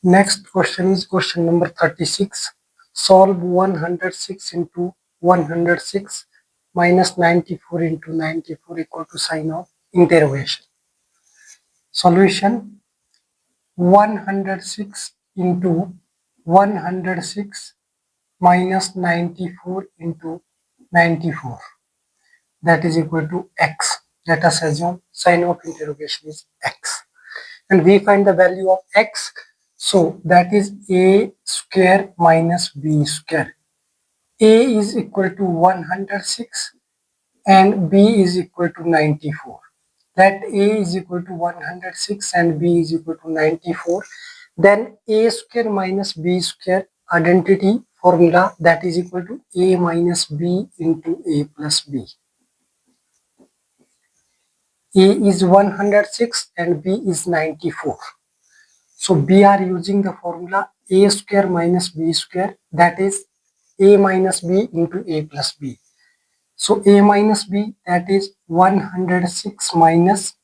Next question is question number 36. Solve 106 into 106 minus 94 into 94 equal to sign of interrogation. Solution: 106 into 106 minus 94 into 94, that is equal to x. Let us assume sign of interrogation is x, and we find the value of x. So that is a square minus b square. A is equal to 106 and b is equal to 94. Let a is equal to 106 and b is equal to 94. Then a square minus b square identity formula, that is equal to a minus b into a plus b. A is 106 and b is 94. So we are using the formula a square minus b square, that is a minus b into a plus b. So a minus b, that is 106 minus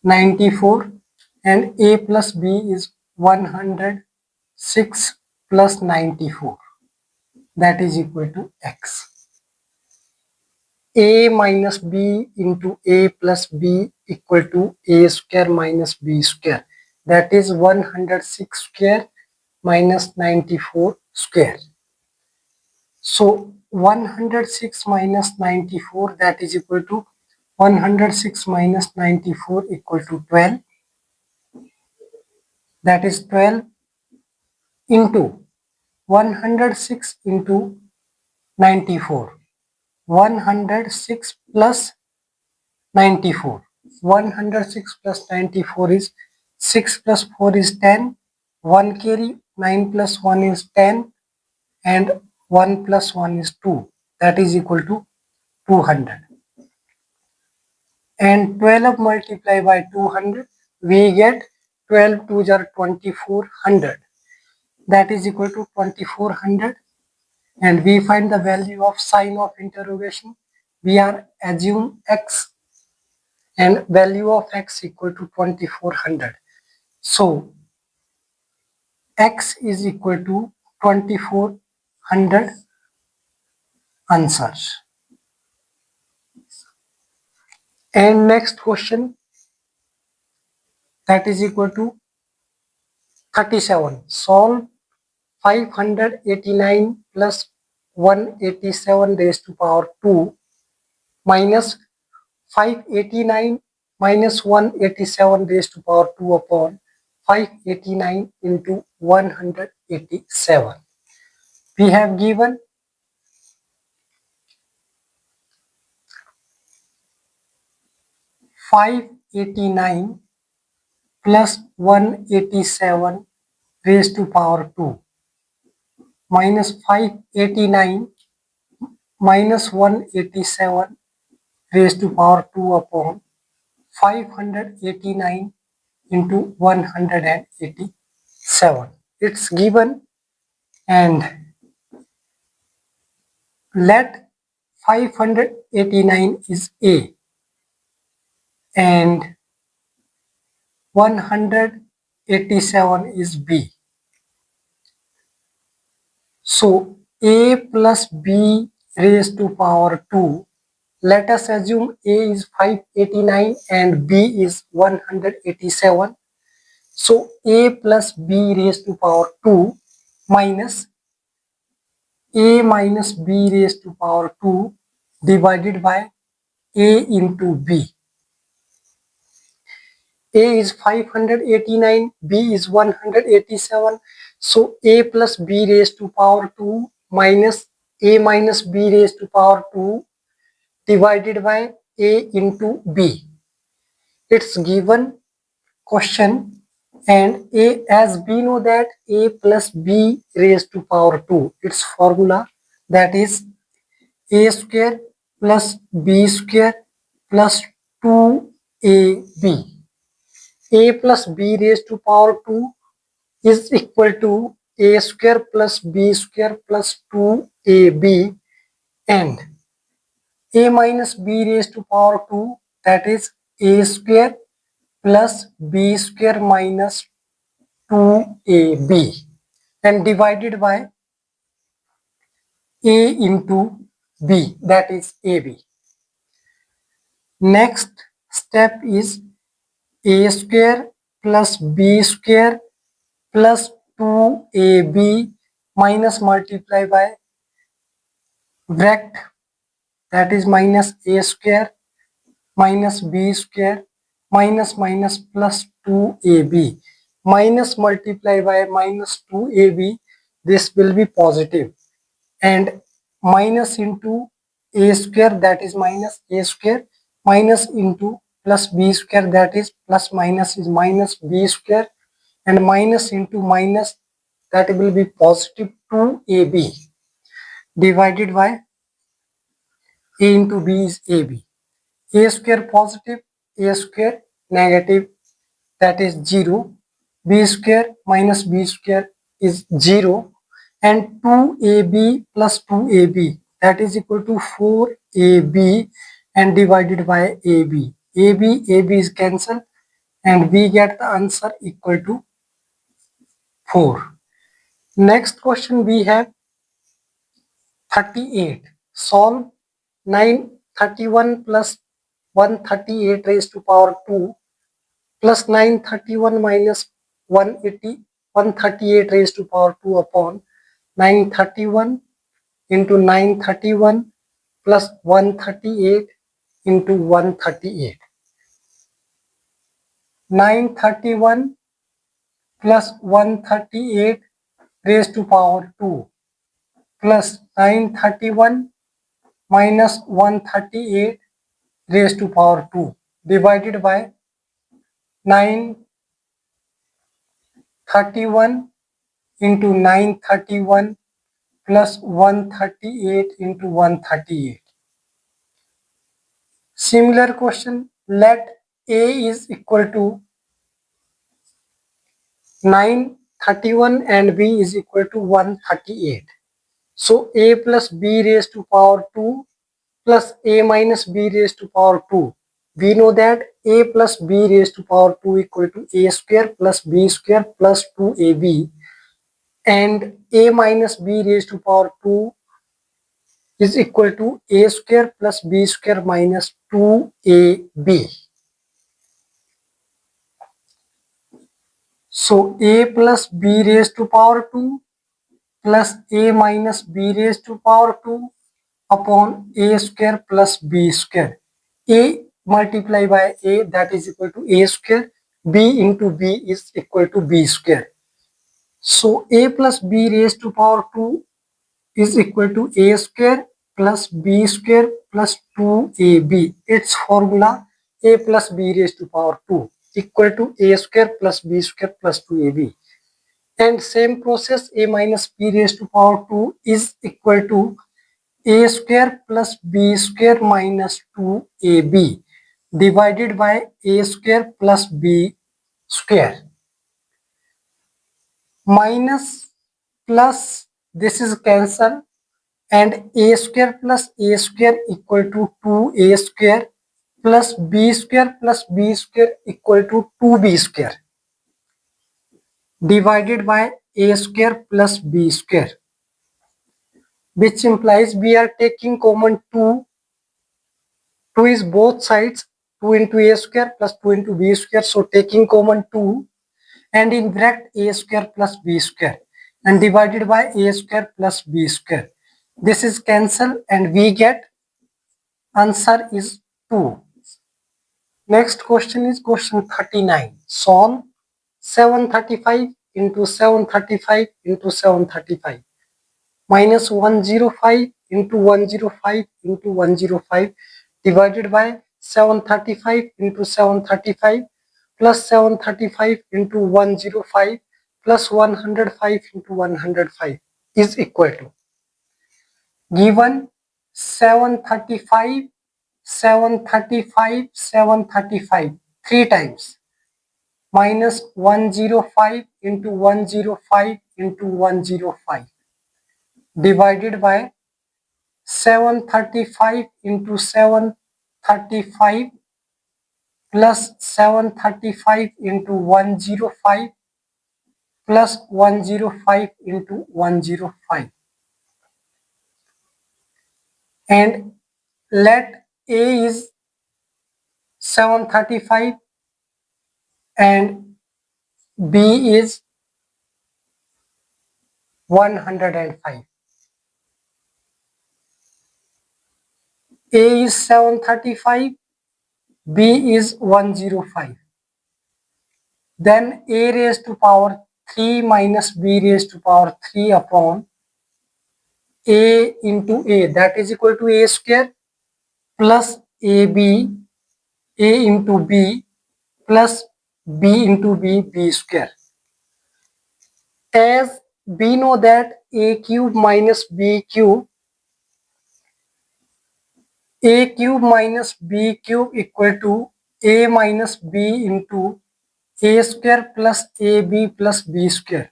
94, and a plus b is 106 plus 94, that is equal to x. A minus b into a plus b equal to a square minus b square, that is 106 square minus 94 square. So 106 minus 94, that is equal to 106 minus 94 equal to 12, that is 12 into 106 into 94, 106 plus 94. 106 plus 94 is 6 plus 4 is 10, 1 carry, 9 plus 1 is 10, and 1 plus 1 is 2, that is equal to 200. And 12 multiplied by 200, we get 12 2s are 2400, that is equal to 2400. And we find the value of sign of interrogation. We are assume x, and value of x equal to 2400. So x is equal to 2400 answer. And next question, that is equal to 37. Solve 589 plus 187 raised to power 2 minus 589 minus 187 raised to power 2 upon 589 into 187. We have given 589 plus 187 raised to power 2 minus 589 minus 187 raised to power 2 upon 589 into 187. It's given, and let 589 is A and 187 is B. So A plus B raised to power 2. Let us assume A is 589 and B is 187. So A plus B raised to power 2 minus A minus B raised to power 2 divided by A into B. A is 589, B is 187. So A plus B raised to power 2 minus A minus B raised to power 2 divided by A into B. It's given question, and A, as we know that A plus B raised to power 2, its formula, that is A square plus B square plus 2AB. A plus B raised to power 2 is equal to A square plus B square plus 2AB, and A minus B raised to power 2, that is A square plus B square minus 2ab and divided by a into b, that is ab. Next step is a square plus b square plus 2ab minus multiply by bracket, that is minus a square minus b square minus minus plus 2ab minus multiply by minus 2ab. This will be positive, and minus into a square, that is minus a square, minus into plus b square, that is plus minus is minus b square, and minus into minus, that will be positive 2ab divided by a into b is ab. A square positive, a square negative, that is 0. B square minus b square is 0, and 2ab plus 2ab, that is equal to 4ab and divided by ab. AB is cancelled and we get the answer equal to 4. Next question we have 38. Solve 931 plus 138 raised to power 2 plus 931 minus 138 raised to power 2 upon 931 into 931 plus 138 into 138. 931 plus 138 raised to power 2 plus 931 minus 138 raised to power 2 divided by 931 into 931 plus 138 into 138. Similar question, let A is equal to 931 and B is equal to 138. So A plus B raised to power 2 plus A minus B raised to power 2. We know that A plus B raised to power 2 equal to A square plus B square plus 2AB, and A minus B raised to power 2 is equal to A square plus B square minus 2AB. So A plus B raised to power 2 plus A minus B raised to power 2 upon A square plus B square. A multiply by A, that is equal to A square. B into B is equal to B square. So A plus B raised to power 2 is equal to A square plus B square plus 2AB. Its formula A plus B raised to power 2 equal to A square plus B square plus 2AB. And same process, A minus B raised to power 2 is equal to A square plus B square minus 2AB divided by A square plus B square. Minus plus, this is cancelled, and A square plus A square equal to 2A square plus B square plus B square equal to 2B square divided by A square plus B square, which implies we are taking common 2. 2 is both sides, 2 into A square plus 2 into B square, so taking common 2 and in bracket A square plus B square and divided by A square plus B square. This is cancelled and we get answer is 2. Next question is question 39. Solve 735 into 735 into 735 minus 105 into 105 into 105 divided by 735 into 735 plus 735 into 105 plus 105 into 105 is equal to, given 735, 735, 735 3 times minus 105 into 105 into 105 divided by 735 into 735 plus 735 into 105 plus 105 into 105. And let A is 735 and B is 105. A is 735, B is 105. Then A raised to power 3 minus B raised to power 3 upon A into A, that is equal to A square, plus AB, A into B, plus B into B, B square. As we know that A cube minus B cube, A cube minus B cube equal to A minus B into A square plus AB plus B square.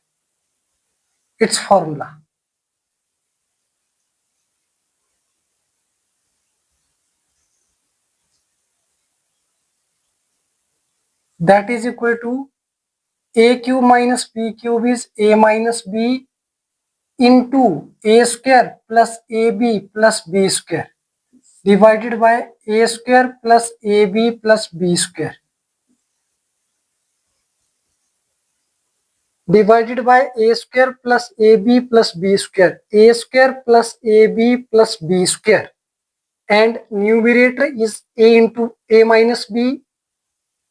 Its formula. That is equal to A cube minus B cube is A minus B into A square plus AB plus B square divided by A square plus AB plus B square divided by A square plus AB plus B square, A square plus AB plus B square, and numerator is A into A minus B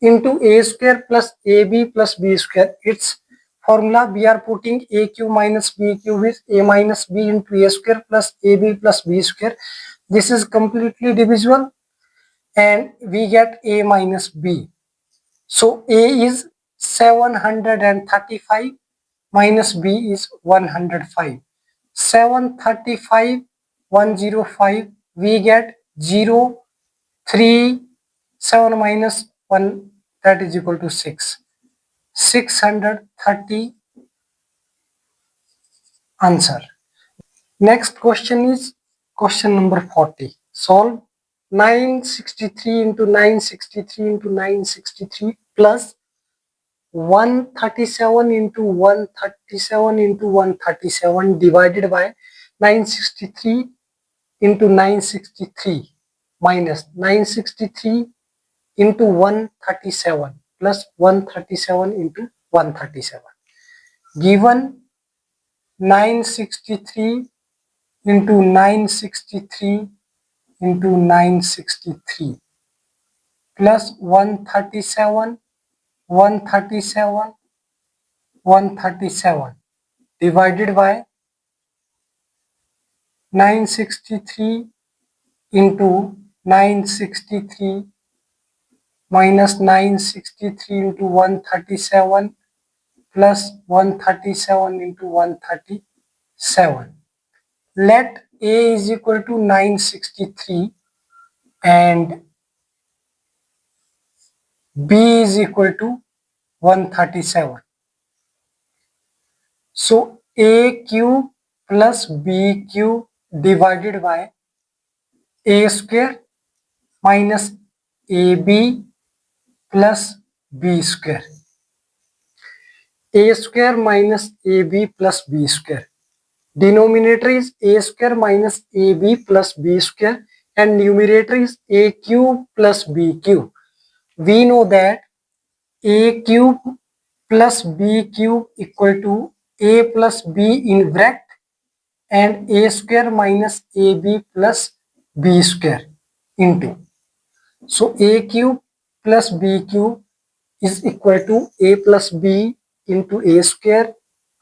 into A square plus AB plus B square. Its formula, we are putting A cube minus B cube is A minus B into A square plus AB plus B square. This is completely divisible and we get A minus B. So A is 735 minus B is 105. 735, 105, we get 0, 3, 7 minus 1, that is equal to 6. 630 answer. Next question is question number 40. Solve 963 into 963 into 963 plus 137 into 137 into 137 divided by 963 into 963 minus 963 into 137 plus 137 into 137. Given 963 into 963 into 963 plus 137 137 137 divided by 963 into 963 minus 963 into 137 plus 137 into 137. Let A is equal to 963 and B is equal to 137. So A cube plus B cube divided by A square minus AB plus B square. A square minus AB plus B square. Denominator is A square minus AB plus B square and numerator is A cube plus B cube. We know that A cube plus B cube equal to A plus B in bracket and A square minus AB plus B square into. So A cube plus B cube is equal to A plus B into A square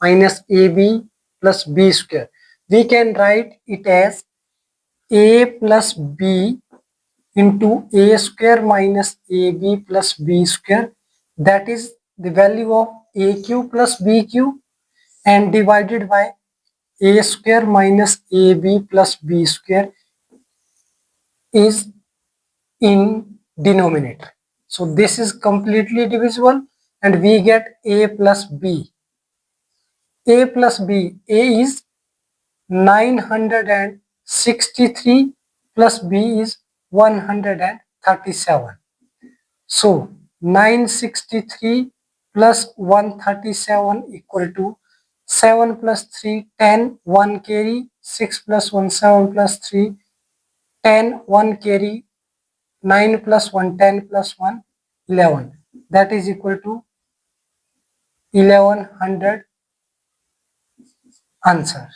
minus AB plus B square. We can write it as A plus B into A square minus AB plus B square, that is the value of A cube plus B cube, and divided by A square minus AB plus B square is in denominator. So this is completely divisible and we get A plus B. A plus B, A is 963 plus B is 137. So 963 plus 137 equal to 7 plus 3 10, 1 carry, 6 plus 1 7 plus 3 10, 1 carry, 9 plus 1 10 plus 1 11, that is equal to 1100 answer.